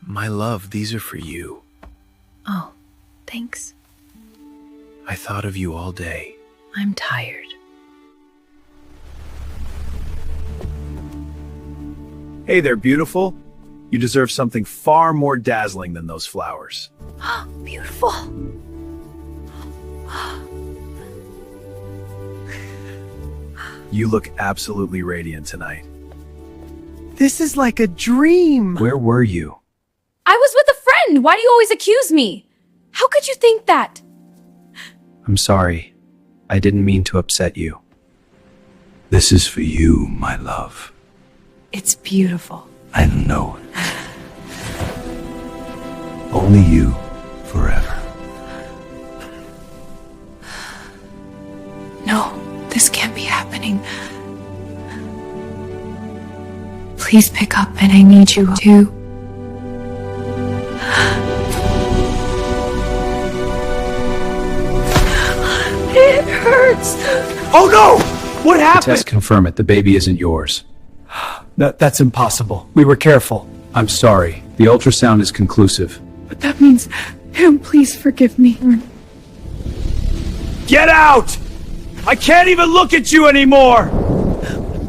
My love, these are for you. Oh, thanks. I thought of you all day. I'm tired. Hey there, beautiful. You deserve something far more dazzling than those flowers. Beautiful. You look absolutely radiant tonight. This is like a dream. Where were you? I was with a friend. Why do you always accuse me? How could you think that? I'm sorry. I didn't mean to upset you. This is for you, my love. It's beautiful. I know it. Only you, forever. No, this can't be happening. Please pick up, and I need you to. It hurts. Oh no! What happened? Tests confirm it. The baby isn't yours. That's impossible. We were careful. I'm sorry. The ultrasound is conclusive. But that means, please forgive me. Get out! I can't even look at you anymore!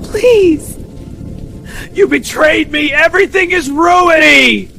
Please. You betrayed me! Everything is ruined!